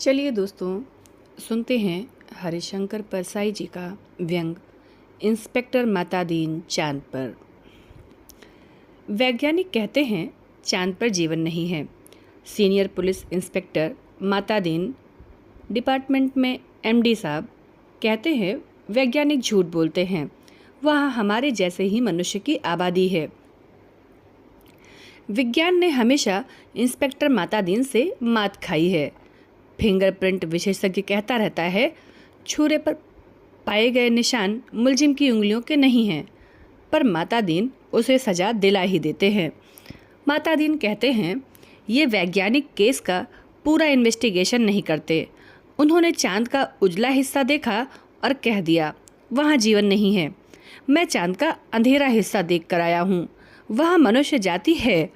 चलिए दोस्तों, सुनते हैं हरिशंकर परसाई जी का व्यंग इंस्पेक्टर मातादीन चांद पर। वैज्ञानिक कहते हैं चांद पर जीवन नहीं है। Senior police inspector Matadin department में एमडी साहब कहते हैं वैज्ञानिक झूठ बोलते हैं, वहाँ हमारे जैसे ही मनुष्य की आबादी है। विज्ञान ने हमेशा इंस्पेक्टर मातादीन से मात खाई है। फिंगरप्रिंट विशेषज्ञ कहता रहता है छुरे पर पाए गए निशान मुलजिम की उंगलियों के नहीं हैं, पर मातादीन उसे सजा दिला ही देते हैं। मातादीन कहते हैं ये वैज्ञानिक केस का पूरा इन्वेस्टिगेशन नहीं करते। उन्होंने चांद का उजला हिस्सा देखा और कह दिया वहाँ जीवन नहीं है। मैं चांद का अंधेरा हिस्सा देख कर आया हूँ, वहाँ मनुष्य जाति है।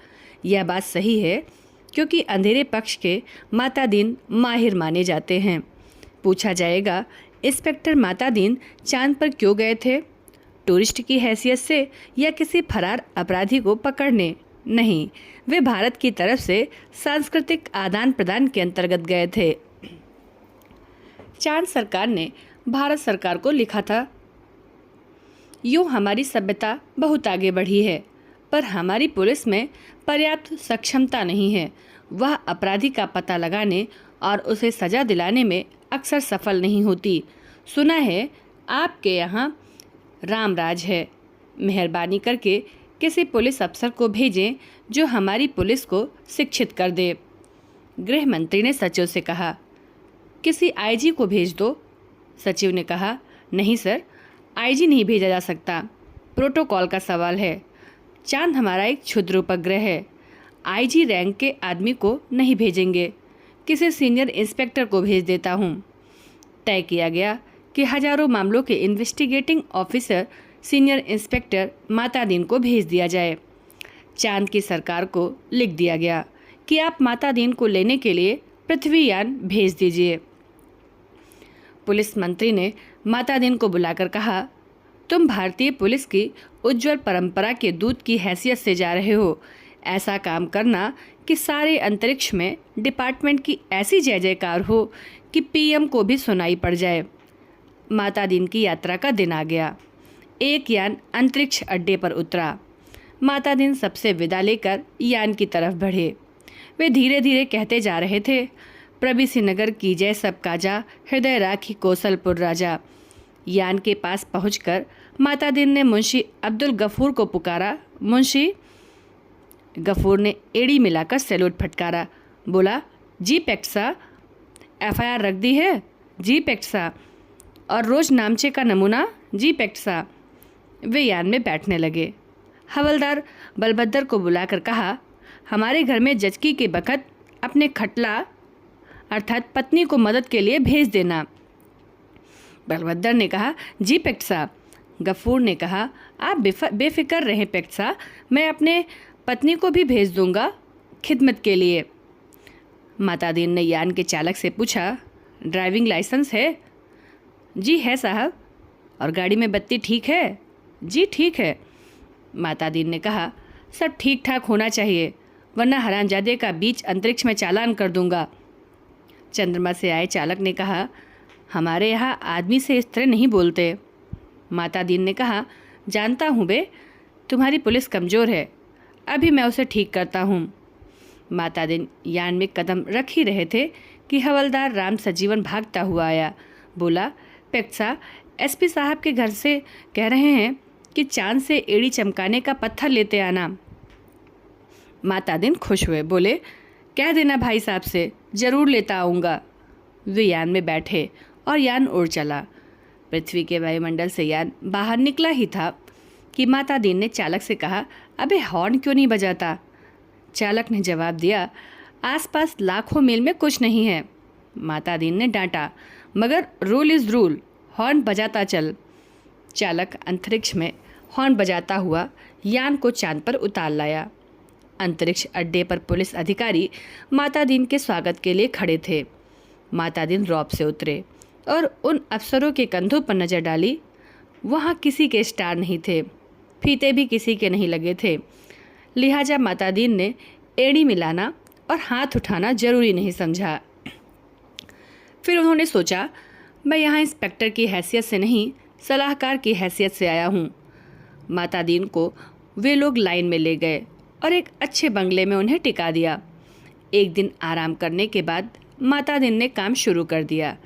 यह बात सही है क्योंकि अंधेरे पक्ष के मातादीन माहिर माने जाते हैं। पूछा जाएगा इंस्पेक्टर मातादीन चांद पर क्यों गए थे? टूरिस्ट की हैसियत से या किसी फरार अपराधी को पकड़ने? नहीं, वे भारत की तरफ से सांस्कृतिक आदान प्रदान के अंतर्गत गए थे। चांद सरकार ने भारत सरकार को लिखा था, यूँ हमारी सभ्यता बहुत आगे बढ़ी है, पर हमारी पुलिस में पर्याप्त सक्षमता नहीं है। वह अपराधी का पता लगाने और उसे सजा दिलाने में अक्सर सफल नहीं होती। सुना है आपके यहाँ रामराज है। मेहरबानी करके किसी पुलिस अफसर को भेजें जो हमारी पुलिस को शिक्षित कर दे। गृह मंत्री ने सचिव से कहा, किसी आईजी को भेज दो। सचिव ने कहा, नहीं सर, आईजी नहीं भेजा जा सकता, प्रोटोकॉल का सवाल है। चांद हमारा एक क्षुद्र उपग्रह है, आईजी रैंक के आदमी को नहीं भेजेंगे, किसी सीनियर इंस्पेक्टर को भेज देता हूँ। तय किया गया कि हजारों मामलों के investigating officer senior inspector Matadin को भेज दिया जाए। चांद की सरकार को लिख दिया गया कि आप मातादीन को लेने के लिए पृथ्वीयान भेज दीजिए। पुलिस मंत्री ने मातादीन को बुलाकर कहा, तुम भारतीय पुलिस की उज्जवल परंपरा के दूत की हैसियत से जा रहे हो। ऐसा काम करना कि सारे अंतरिक्ष में डिपार्टमेंट की ऐसी जय जयकार हो कि पीएम को भी सुनाई पड़ जाए। मातादीन की यात्रा का दिन आ गया। एक यान अंतरिक्ष अड्डे पर उतरा। मातादीन सबसे विदा लेकर यान की तरफ बढ़े। वे धीरे धीरे कहते जा रहे थे, प्रभि श्रीनगर की जय सब काजा, हृदय राखी कौशलपुर राजा। यान के पास पहुंचकर मातादीन ने मुंशी अब्दुल गफूर को पुकारा। मुंशी गफूर ने एड़ी मिलाकर सैल्यूट फटकारा। बोला, जी पेक्सा, एफआईआर रख दी है? जी पेक्सा। और रोज नामचे का नमूना? जी पेक्सा। वे यान में बैठने लगे। हवलदार बलभद्र को बुलाकर कहा, हमारे घर में जचकी के बखत अपने खटला अर्थात पत्नी को मदद के लिए भेज देना। बलभद्र ने कहा, जी पेक्सा। गफूर ने कहा, आप बेफिक्र रहें पेक्सा, मैं अपने पत्नी को भी भेज दूंगा खिदमत के लिए। मातादीन ने यान के चालक से पूछा, ड्राइविंग लाइसेंस है? जी है साहब। और गाड़ी में बत्ती ठीक है? जी ठीक है। मातादीन ने कहा, सब ठीक ठाक होना चाहिए, वरना हरामजादे का बीच अंतरिक्ष में चालान कर दूंगा। चंद्रमा से आए चालक ने कहा, हमारे यहाँ आदमी से इस तरह नहीं बोलते। मातादीन ने कहा, जानता हूँ बे, तुम्हारी पुलिस कमज़ोर है, अभी मैं उसे ठीक करता हूँ। मातादीन यान में कदम रख ही रहे थे कि हवलदार राम सजीवन भागता हुआ आया। बोला, पेक्सा, एसपी साहब के घर से कह रहे हैं कि चांद से एड़ी चमकाने का पत्थर लेते आना। मातादीन खुश हुए, बोले, कह देना भाई साहब से, ज़रूर लेता आऊँगा। वे यान में बैठे और यान उड़ चला। पृथ्वी के वायुमंडल से यान बाहर निकला ही था कि मातादीन ने चालक से कहा, अबे हॉर्न क्यों नहीं बजाता? चालक ने जवाब दिया, आसपास लाखों मील में कुछ नहीं है। मातादीन ने डांटा, मगर रूल इज़ रूल, हॉर्न बजाता चल। चालक अंतरिक्ष में हॉर्न बजाता हुआ यान को चांद पर उतार लाया। अंतरिक्ष अड्डे पर पुलिस अधिकारी मातादीन के स्वागत के लिए खड़े थे। मातादीन रौब से उतरे और उन अफसरों के कंधों पर नज़र डाली। वहाँ किसी के स्टार नहीं थे, फीते भी किसी के नहीं लगे थे। लिहाजा मातादीन ने एड़ी मिलाना और हाथ उठाना जरूरी नहीं समझा। फिर उन्होंने सोचा, मैं यहाँ इंस्पेक्टर की हैसियत से नहीं, सलाहकार की हैसियत से आया हूँ। माता दीन को वे लोग लाइन में ले गए और एक अच्छे बंगले में उन्हें टिका दिया। एक दिन आराम करने के बाद माता दीन ने काम शुरू कर दिया।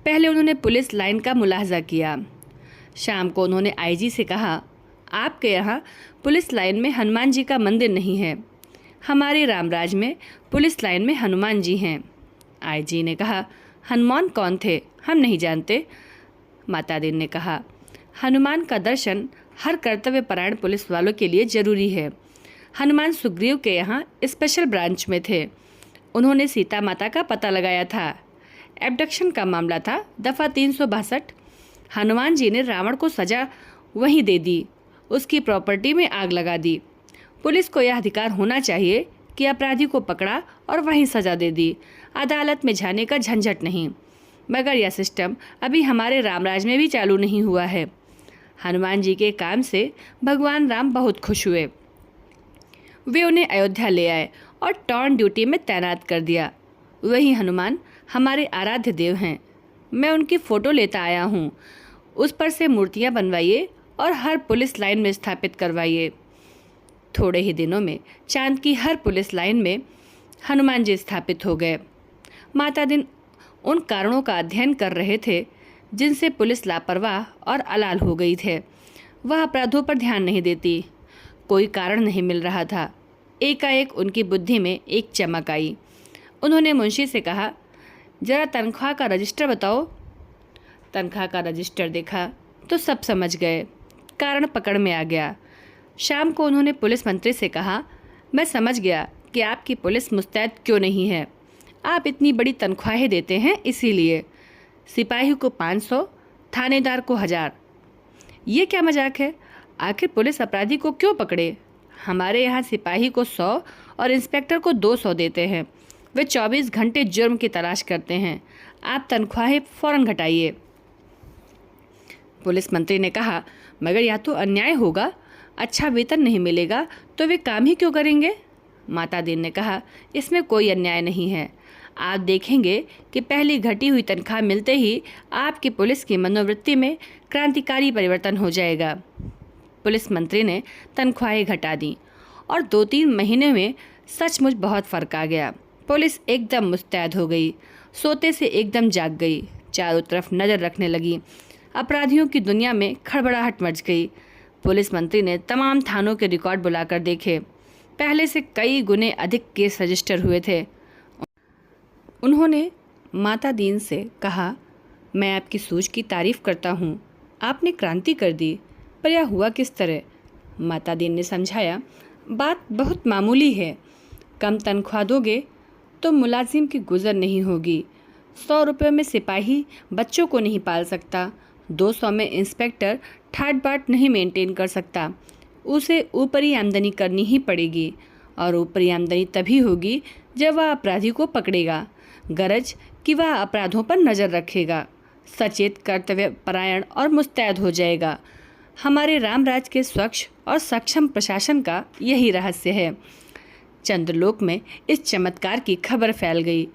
पहले उन्होंने पुलिस लाइन का मुलाहजा किया। शाम को उन्होंने आईजी से कहा, आपके यहाँ पुलिस लाइन में हनुमान जी का मंदिर नहीं है। हमारे रामराज में पुलिस लाइन में हनुमान जी हैं। आईजी ने कहा, हनुमान कौन थे, हम नहीं जानते। माता दीन ने कहा, हनुमान का दर्शन हर कर्तव्य परायण पुलिस वालों के लिए ज़रूरी है। हनुमान सुग्रीव के यहाँ स्पेशल ब्रांच में थे। उन्होंने सीता माता का पता लगाया था। एब्डक्शन का मामला था, दफ़ा 362। हनुमान जी ने रावण को सज़ा वहीं दे दी, उसकी प्रॉपर्टी में आग लगा दी। पुलिस को यह अधिकार होना चाहिए कि अपराधी को पकड़ा और वहीं सज़ा दे दी, अदालत में जाने का झंझट नहीं। मगर यह सिस्टम अभी हमारे रामराज में भी चालू नहीं हुआ है। हनुमान जी के काम से भगवान राम बहुत खुश हुए। वे उन्हें अयोध्या ले आए और टॉर्न ड्यूटी में तैनात कर दिया। वही हनुमान हमारे आराध्य देव हैं। मैं उनकी फ़ोटो लेता आया हूँ। उस पर से मूर्तियाँ बनवाइए और हर पुलिस लाइन में स्थापित करवाइए। थोड़े ही दिनों में चांद की हर पुलिस लाइन में हनुमान जी स्थापित हो गए। माता दीन उन कारणों का अध्ययन कर रहे थे जिनसे पुलिस लापरवाह और अलाल हो गई थे। वह अपराधों पर ध्यान नहीं देती। कोई कारण नहीं मिल रहा था। एकाएक उनकी बुद्धि में एक चमक आई। उन्होंने मुंशी से कहा, जरा तनख्वाह का रजिस्टर बताओ। तनख्वाह का रजिस्टर देखा तो सब समझ गए। कारण पकड़ में आ गया। शाम को उन्होंने पुलिस मंत्री से कहा, मैं समझ गया कि आपकी पुलिस मुस्तैद क्यों नहीं है। आप इतनी बड़ी तनख्वाहें देते हैं इसीलिए। सिपाही को 500, थानेदार को 1000। ये क्या मजाक है? आखिर पुलिस अपराधी को क्यों पकड़े? हमारे यहाँ सिपाही को 100 और इंस्पेक्टर को 200 देते हैं। वे 24 घंटे जुर्म की तलाश करते हैं। आप तनख्वाहें फ़ौरन घटाइए। पुलिस मंत्री ने कहा, मगर यह तो अन्याय होगा। अच्छा वेतन नहीं मिलेगा तो वे काम ही क्यों करेंगे? माता दीन ने कहा, इसमें कोई अन्याय नहीं है। आप देखेंगे कि पहली घटी हुई तनख्वाह मिलते ही आपकी पुलिस की मनोवृत्ति में क्रांतिकारी परिवर्तन हो जाएगा। पुलिस मंत्री ने तनख्वाहें घटा दी और 2-3 महीने में सचमुच बहुत फ़र्क आ गया। पुलिस एकदम मुस्तैद हो गई, सोते से एकदम जाग गई, चारों तरफ नज़र रखने लगी। अपराधियों की दुनिया में खड़बड़ाहट मच गई। पुलिस मंत्री ने तमाम थानों के रिकॉर्ड बुलाकर देखे। पहले से कई गुने अधिक केस रजिस्टर हुए थे। उन्होंने माता दीन से कहा, मैं आपकी सूझ की तारीफ़ करता हूँ। आपने क्रांति कर दी, पर यह हुआ किस तरह? माता दीन ने समझाया, बात बहुत मामूली है। कम तनख्वाह दोगे तो मुलाजिम की गुजर नहीं होगी। 100 रुपये में सिपाही बच्चों को नहीं पाल सकता। 200 में इंस्पेक्टर ठाट बाट नहीं मेंटेन कर सकता। उसे ऊपरी आमदनी करनी ही पड़ेगी, और ऊपरी आमदनी तभी होगी जब वह अपराधी को पकड़ेगा, गरज कि वह अपराधों पर नज़र रखेगा, सचेत, कर्तव्य परायण और मुस्तैद हो जाएगा। हमारे रामराज के स्वच्छ और सक्षम प्रशासन का यही रहस्य है। चंद्रलोक में इस चमत्कार की खबर फैल गई।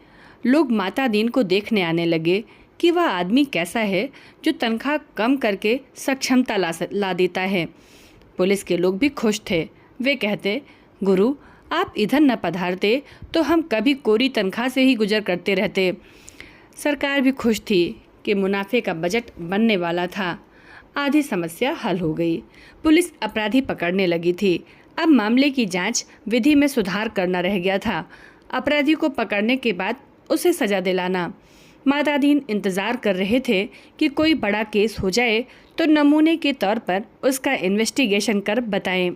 लोग माता दीन को देखने आने लगे कि वह आदमी कैसा है जो तनख्वाह कम करके सक्षमता ला देता है। पुलिस के लोग भी खुश थे। वे कहते, गुरु आप इधर न पधारते तो हम कभी कोरी तनख्वाह से ही गुजर करते रहते। सरकार भी खुश थी कि मुनाफे का बजट बनने वाला था। आधी समस्या हल हो गई। पुलिस अपराधी पकड़ने लगी थी। अब मामले की जांच विधि में सुधार करना रह गया था। अपराधी को पकड़ने के बाद उसे सज़ा दिलाना। माता दीन इंतज़ार कर रहे थे कि कोई बड़ा केस हो जाए तो नमूने के तौर पर उसका इन्वेस्टिगेशन कर बताएं।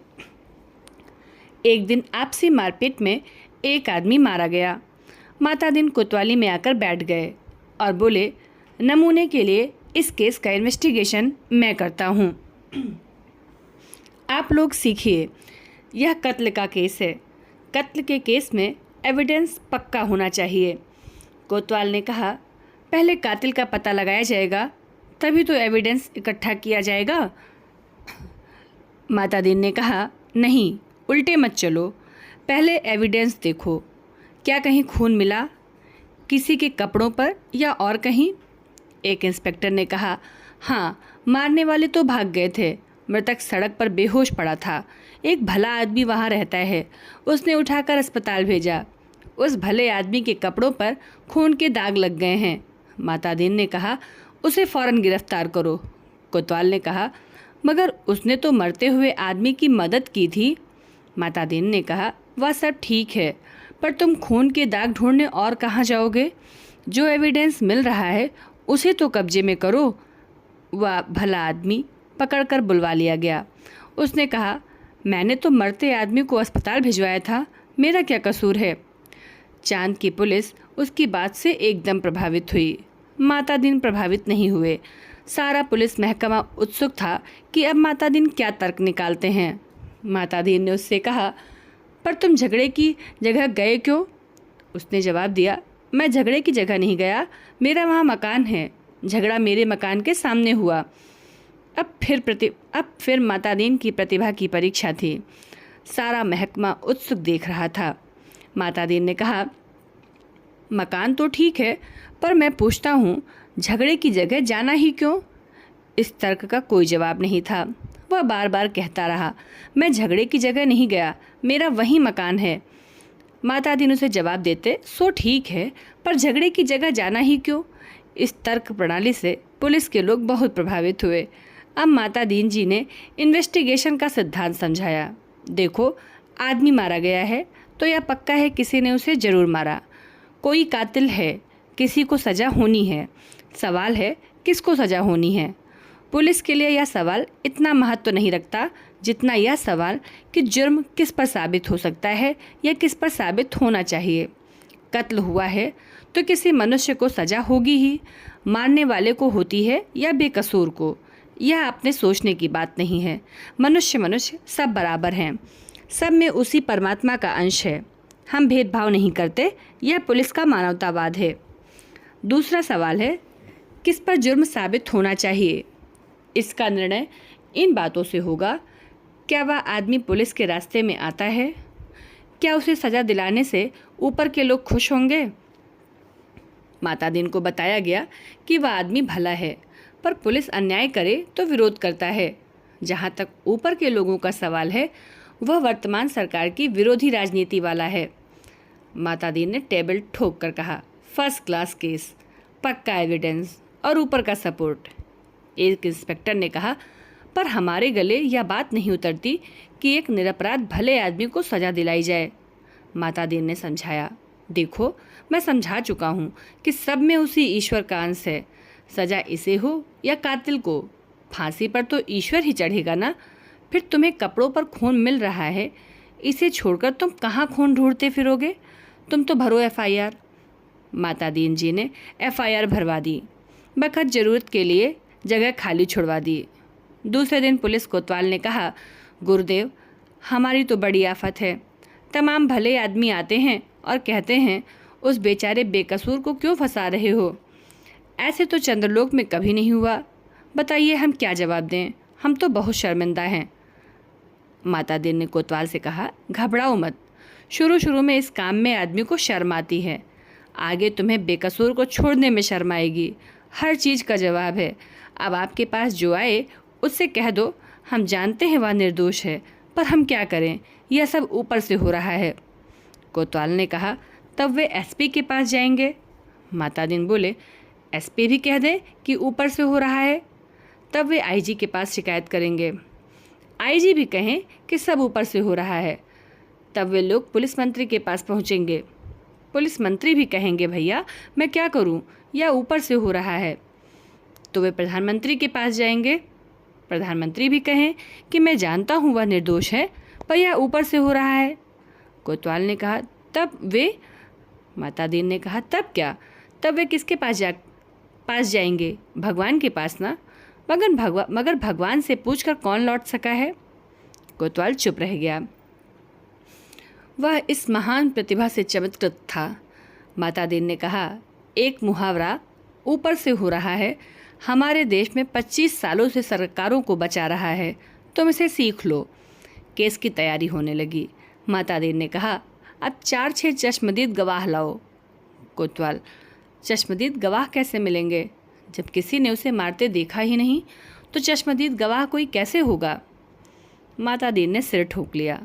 एक दिन आपसी मारपीट में एक आदमी मारा गया। माता दीन कोतवाली में आकर बैठ गए और बोले, नमूने के लिए इस केस का इन्वेस्टिगेशन मैं करता हूँ। आप लोग सीखिए। यह कत्ल का केस है। कत्ल के केस में एविडेंस पक्का होना चाहिए। कोतवाल ने कहा, पहले कातिल का पता लगाया जाएगा, तभी तो एविडेंस इकट्ठा किया जाएगा। माता दीन ने कहा, नहीं, उल्टे मत चलो। पहले एविडेंस देखो। क्या कहीं खून मिला? किसी के कपड़ों पर या और कहीं? एक इंस्पेक्टर ने कहा, हाँ, मारने वाले तो भाग गए थे। मृतक सड़क पर बेहोश पड़ा था। एक भला आदमी वहाँ रहता है, उसने उठाकर अस्पताल भेजा। उस भले आदमी के कपड़ों पर खून के दाग लग गए हैं। मातादीन ने कहा, उसे फौरन गिरफ्तार करो। कोतवाल ने कहा, मगर उसने तो मरते हुए आदमी की मदद की थी। मातादीन ने कहा, वह सब ठीक है, पर तुम खून के दाग ढूंढने और कहाँ जाओगे? जो एविडेंस मिल रहा है उसे तो कब्जे में करो। वह भला आदमी पकड़कर बुलवा लिया गया। उसने कहा, मैंने तो मरते आदमी को अस्पताल भिजवाया था, मेरा क्या कसूर है? चांद की पुलिस उसकी बात से एकदम प्रभावित हुई। मातादीन प्रभावित नहीं हुए। सारा पुलिस महकमा उत्सुक था कि अब मातादीन क्या तर्क निकालते हैं। मातादीन ने उससे कहा, पर तुम झगड़े की जगह गए क्यों? उसने जवाब दिया, मैं झगड़े की जगह नहीं गया, मेरा वहाँ मकान है। झगड़ा मेरे मकान के सामने हुआ। अब फिर मातादीन की प्रतिभा की परीक्षा थी। सारा महकमा उत्सुक देख रहा था। मातादीन ने कहा, मकान तो ठीक है, पर मैं पूछता हूँ, झगड़े की जगह जाना ही क्यों? इस तर्क का कोई जवाब नहीं था। वह बार बार कहता रहा, मैं झगड़े की जगह नहीं गया, मेरा वही मकान है। मातादीन उसे जवाब देते, सो ठीक है, पर झगड़े की जगह जाना ही क्यों? इस तर्क प्रणाली से पुलिस के लोग बहुत प्रभावित हुए। अब मातादीन जी ने इन्वेस्टिगेशन का सिद्धांत समझाया। देखो, आदमी मारा गया है तो यह पक्का है किसी ने उसे जरूर मारा। कोई कातिल है, किसी को सज़ा होनी है। सवाल है किसको सज़ा होनी है। पुलिस के लिए यह सवाल इतना महत्व नहीं रखता जितना यह सवाल कि जुर्म किस पर साबित हो सकता है या किस पर साबित होना चाहिए। कत्ल हुआ है तो किसी मनुष्य को सज़ा होगी ही, मारने वाले को होती है या बेकसूर को। यह अपने सोचने की बात नहीं है। मनुष्य सब बराबर हैं, सब में उसी परमात्मा का अंश है। हम भेदभाव नहीं करते, यह पुलिस का मानवतावाद है। दूसरा सवाल है, किस पर जुर्म साबित होना चाहिए। इसका निर्णय इन बातों से होगा, क्या वह आदमी पुलिस के रास्ते में आता है? क्या उसे सज़ा दिलाने से ऊपर के लोग खुश होंगे? मातादीन को बताया गया कि वह आदमी भला है, पर पुलिस अन्याय करे तो विरोध करता है। जहाँ तक ऊपर के लोगों का सवाल है, वह वर्तमान सरकार की विरोधी राजनीति वाला है। मातादीन ने टेबल ठोक कर कहा, फर्स्ट क्लास केस, पक्का एविडेंस और ऊपर का सपोर्ट। एक इंस्पेक्टर ने कहा, पर हमारे गले यह बात नहीं उतरती कि एक निरपराध भले आदमी को सज़ा दिलाई जाए। मातादीन ने समझाया, देखो, मैं समझा चुका हूँ कि सब में उसी ईश्वर का अंश है। सज़ा इसे हो या कातिल को, फांसी पर तो ईश्वर ही चढ़ेगा ना। फिर तुम्हें कपड़ों पर खून मिल रहा है, इसे छोड़कर तुम कहाँ खून ढूंढते फिरोगे? तुम तो भरो FIR। मातादीन जी ने FIR भरवा दी। बखत ज़रूरत के लिए जगह खाली छुड़वा दी। दूसरे दिन पुलिस कोतवाल ने कहा, गुरुदेव, हमारी तो बड़ी आफत है। तमाम भले आदमी आते हैं और कहते हैं, उस बेचारे बेकसूर को क्यों फंसा रहे हो? ऐसे तो चंद्रलोक में कभी नहीं हुआ। बताइए, हम क्या जवाब दें? हम तो बहुत शर्मिंदा हैं। मातादीन ने कोतवाल से कहा, घबराओ मत। शुरू में इस काम में आदमी को शर्म आती है, आगे तुम्हें बेकसूर को छोड़ने में शर्म आएगी। हर चीज़ का जवाब है। अब आपके पास जो आए उससे कह दो, हम जानते हैं वह निर्दोष है, पर हम क्या करें, यह सब ऊपर से हो रहा है। कोतवाल ने कहा, तब वे SP के पास जाएंगे। मातादीन बोले, SP भी कह दें कि ऊपर से हो रहा है, तब वे IG के पास शिकायत करेंगे। IG भी कहें कि सब ऊपर से हो रहा है, तब वे लोग पुलिस मंत्री के पास पहुंचेंगे। पुलिस मंत्री भी कहेंगे, भैया मैं क्या करूं, या ऊपर से हो रहा है, तो वे प्रधानमंत्री के पास जाएंगे। प्रधानमंत्री भी कहें कि मैं जानता हूं वह निर्दोष है, पर यह ऊपर से हो रहा है। कोतवाल ने कहा, तब वे? मातादीन ने कहा, तब क्या? तब वे किसके पास जाएंगे? भगवान के पास ना। मगर भगवान से पूछकर कौन लौट सका है? कोतवाल चुप रह गया। वह इस महान प्रतिभा से चमत्कृत था। मातादीन ने कहा, एक मुहावरा ऊपर से हो रहा है हमारे देश में 25 सालों से सरकारों को बचा रहा है, तुम इसे सीख लो। केस की तैयारी होने लगी। मातादीन ने कहा, अब 4-6 चश्मदीद गवाह लाओ। कोतवाल, चश्मदीद गवाह कैसे मिलेंगे? जब किसी ने उसे मारते देखा ही नहीं तो चश्मदीद गवाह कोई कैसे होगा? माता दीन ने सिर ठोक लिया।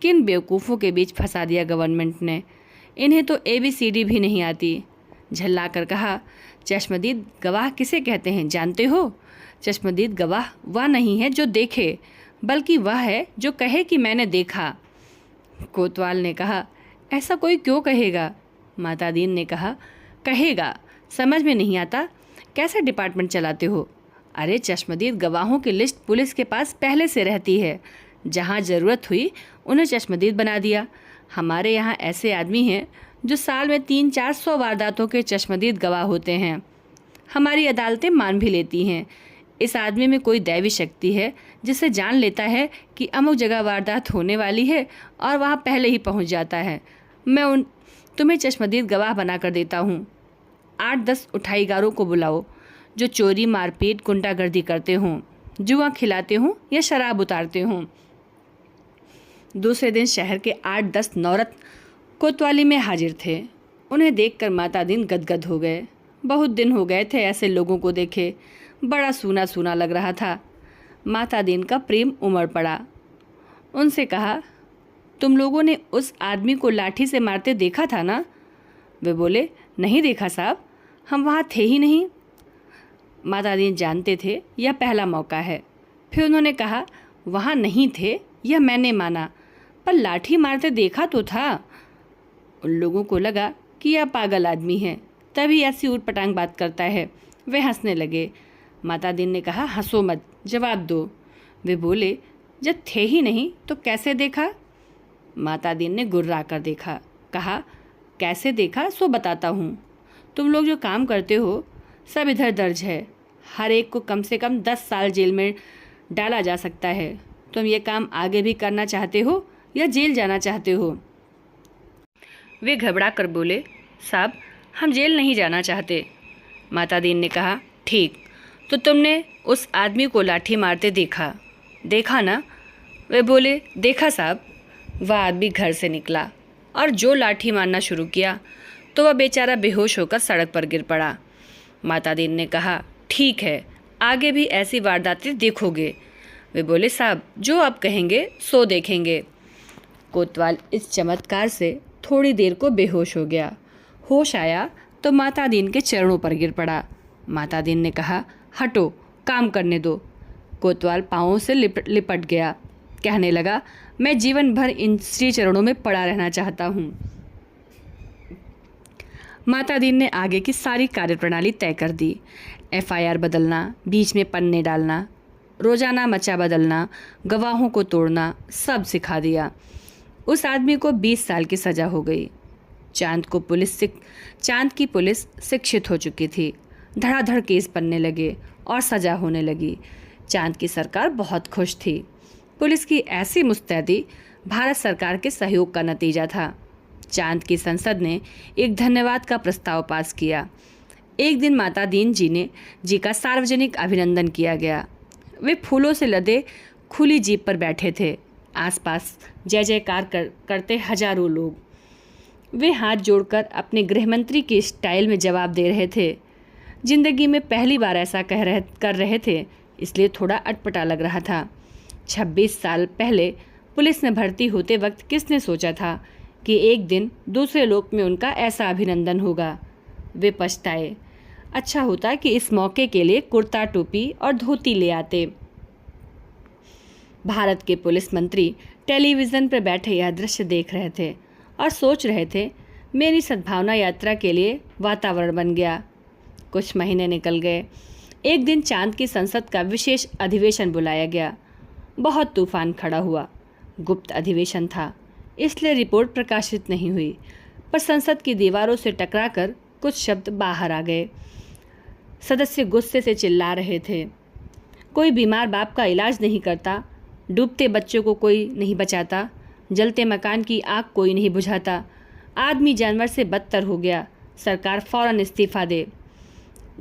किन बेवकूफ़ों के बीच फंसा दिया गवर्नमेंट ने। इन्हें तो ABCD भी नहीं आती। झल्ला कर कहा, चश्मदीद गवाह किसे कहते हैं जानते हो? चश्मदीद गवाह वह नहीं है जो देखे, बल्कि वह है जो कहे कि मैंने देखा। कोतवाल ने कहा, ऐसा कोई क्यों कहेगा? माता दीन ने कहा, कहेगा, समझ में नहीं आता? कैसे डिपार्टमेंट चलाते हो? अरे चश्मदीद गवाहों की लिस्ट पुलिस के पास पहले से रहती है। जहाँ ज़रूरत हुई उन्हें चश्मदीद बना दिया। हमारे यहाँ ऐसे आदमी हैं जो साल में 300-400 वारदातों के चश्मदीद गवाह होते हैं। हमारी अदालतें मान भी लेती हैं। इस आदमी में कोई दैवी शक्ति है जिससे जान लेता है कि अमुक जगह वारदात होने वाली है और वहाँ पहले ही पहुँच जाता है। मैं तुम्हें चश्मदीद गवाह बना कर देता हूँ। 8-10 उठाईगारों को बुलाओ जो चोरी, मारपीट, गुंडागर्दी करते हों, जुआ खिलाते हों या शराब उतारते हों। दूसरे दिन शहर के 8-10 नौरत कोतवाली में हाजिर थे। उन्हें देखकर माता दीन गदगद हो गए। बहुत दिन हो गए थे ऐसे लोगों को देखे। बड़ा सूना सूना लग रहा था। माता दीन का प्रेम उमड़ पड़ा। उनसे कहा, तुम लोगों ने उस आदमी को लाठी से मारते देखा था ना? वे बोले, नहीं देखा साहब, हम वहाँ थे ही नहीं। माता दीन जानते थे यह पहला मौका है। फिर उन्होंने कहा, वहाँ नहीं थे यह मैंने माना, पर लाठी मारते देखा तो था। उन लोगों को लगा कि यह पागल आदमी है, तभी ऐसी ऊटपटांग बात करता है। वे हंसने लगे। माता दीन ने कहा, हंसो मत, जवाब दो। वे बोले, जब थे ही नहीं तो कैसे देखा? माता दीन ने गुर्रा कर देखा। कहा, कैसे देखा सो बताता हूँ। तुम लोग जो काम करते हो सब इधर दर्ज है। हर एक को कम से कम 10 साल जेल में डाला जा सकता है। तुम ये काम आगे भी करना चाहते हो या जेल जाना चाहते हो? वे घबरा कर बोले, साहब हम जेल नहीं जाना चाहते। माता दीन ने कहा, ठीक, तो तुमने उस आदमी को लाठी मारते देखा ना? वे बोले, देखा साहब। वह आदमी घर से निकला और जो लाठी मारना शुरू किया तो वह बेचारा बेहोश होकर सड़क पर गिर पड़ा। माता दीन ने कहा, ठीक है, आगे भी ऐसी वारदातें देखोगे। वे बोले, साहब जो आप कहेंगे सो देखेंगे। कोतवाल इस चमत्कार से थोड़ी देर को बेहोश हो गया। होश आया तो माता दीन के चरणों पर गिर पड़ा। माता दीन ने कहा, हटो, काम करने दो। कोतवाल पाँवों से लिपट गया। कहने लगा, मैं जीवन भर इन श्री चरणों में पड़ा रहना चाहता हूँ। माता दीन ने आगे की सारी कार्यप्रणाली तय कर दी। FIR बदलना, बीच में पन्ने डालना, रोजाना मचा बदलना, गवाहों को तोड़ना, सब सिखा दिया। उस आदमी को 20 साल की सज़ा हो गई। चांद की पुलिस शिक्षित हो चुकी थी। धड़ाधड़ केस बनने लगे और सज़ा होने लगी। चांद की सरकार बहुत खुश थी। पुलिस की ऐसी मुस्तैदी भारत सरकार के सहयोग का नतीजा था। चांद की संसद ने एक धन्यवाद का प्रस्ताव पास किया। एक दिन माता दीन जी का सार्वजनिक अभिनंदन किया गया। वे फूलों से लदे खुली जीप पर बैठे थे। आसपास जय जयकार करते हजारों लोग। वे हाथ जोड़कर अपने गृहमंत्री के स्टाइल में जवाब दे रहे थे। जिंदगी में पहली बार ऐसा कर रहे थे, इसलिए थोड़ा अटपटा लग रहा था। 26 साल पहले पुलिस में भर्ती होते वक्त किसने सोचा था कि एक दिन दूसरे लोक में उनका ऐसा अभिनंदन होगा। वे पछताए। अच्छा होता कि इस मौके के लिए कुर्ता, टोपी और धोती ले आते। भारत के पुलिस मंत्री टेलीविज़न पर बैठे यह दृश्य देख रहे थे और सोच रहे थे, मेरी सद्भावना यात्रा के लिए वातावरण बन गया। कुछ महीने निकल गए। एक दिन चांद की संसद का विशेष अधिवेशन बुलाया गया। बहुत तूफान खड़ा हुआ। गुप्त अधिवेशन था, इसलिए रिपोर्ट प्रकाशित नहीं हुई, पर संसद की दीवारों से टकराकर कुछ शब्द बाहर आ गए। सदस्य गुस्से से चिल्ला रहे थे। कोई बीमार बाप का इलाज नहीं करता, डूबते बच्चों को कोई नहीं बचाता, जलते मकान की आग कोई नहीं बुझाता, आदमी जानवर से बदतर हो गया, सरकार फौरन इस्तीफा दे।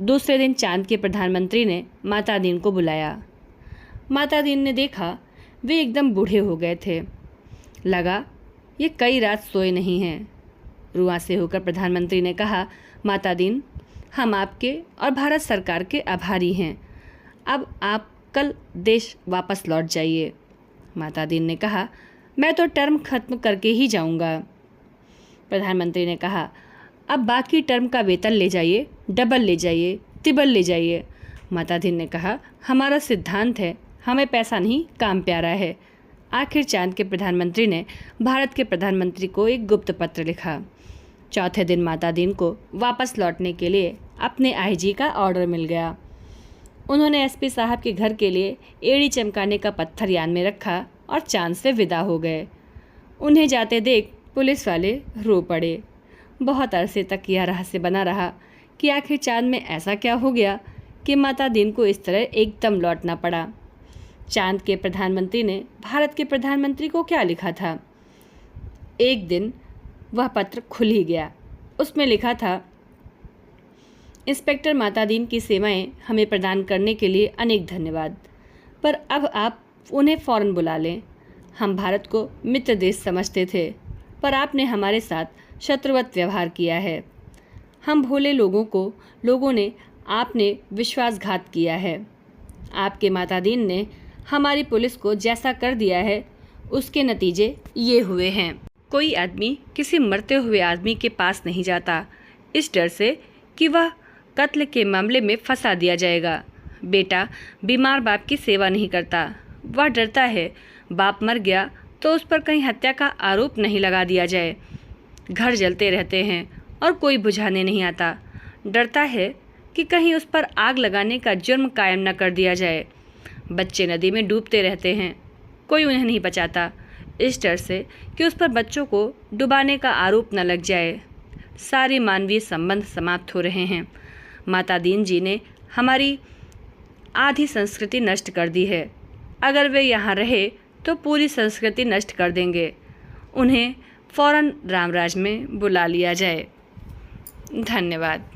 दूसरे दिन चांद के प्रधानमंत्री ने माता दीन को बुलाया। माता दीन ने देखा वे एकदम बूढ़े हो गए थे। लगा ये कई रात सोए नहीं हैं। रुआंसे होकर प्रधानमंत्री ने कहा, माता दीन, हम आपके और भारत सरकार के आभारी हैं। अब आप कल देश वापस लौट जाइए। माता दीन ने कहा, मैं तो टर्म खत्म करके ही जाऊंगा। प्रधानमंत्री ने कहा, अब बाकी टर्म का वेतन ले जाइए, डबल ले जाइए, तिबल ले जाइए। माता दीन ने कहा, हमारा सिद्धांत है, हमें पैसा नहीं काम प्यारा है। आखिर चांद के प्रधानमंत्री ने भारत के प्रधानमंत्री को एक गुप्त पत्र लिखा। चौथे दिन माता दीन को वापस लौटने के लिए अपने आईजी का ऑर्डर मिल गया। उन्होंने एसपी साहब के घर के लिए एड़ी चमकाने का पत्थर यान में रखा और चांद से विदा हो गए। उन्हें जाते देख पुलिस वाले रो पड़े। बहुत अरसे तक यह रहस्य बना रहा कि आखिर चांद में ऐसा क्या हो गया कि माता दीन को इस तरह एकदम लौटना पड़ा। चांद के प्रधानमंत्री ने भारत के प्रधानमंत्री को क्या लिखा था? एक दिन वह पत्र खुल ही गया। उसमें लिखा था, इंस्पेक्टर माता दीन की सेवाएं हमें प्रदान करने के लिए अनेक धन्यवाद, पर अब आप उन्हें फ़ौरन बुला लें। हम भारत को मित्र देश समझते थे, पर आपने हमारे साथ शत्रुवत व्यवहार किया है। हम भोले लोगों ने आपने विश्वासघात किया है। आपके माता दीन ने हमारी पुलिस को जैसा कर दिया है, उसके नतीजे ये हुए हैं। कोई आदमी किसी मरते हुए आदमी के पास नहीं जाता, इस डर से कि वह कत्ल के मामले में फंसा दिया जाएगा। बेटा बीमार बाप की सेवा नहीं करता, वह डरता है बाप मर गया तो उस पर कहीं हत्या का आरोप नहीं लगा दिया जाए। घर जलते रहते हैं और कोई बुझाने नहीं आता। डरता है कि कहीं उस पर आग लगाने का जुर्म कायम न कर दिया जाए। बच्चे नदी में डूबते रहते हैं, कोई उन्हें नहीं बचाता, इस डर से कि उस पर बच्चों को डुबाने का आरोप न लग जाए। सारे मानवीय संबंध समाप्त हो रहे हैं। माता दीन जी ने हमारी आधी संस्कृति नष्ट कर दी है। अगर वे यहाँ रहे तो पूरी संस्कृति नष्ट कर देंगे। उन्हें फ़ौरन रामराज में बुला लिया जाए। धन्यवाद।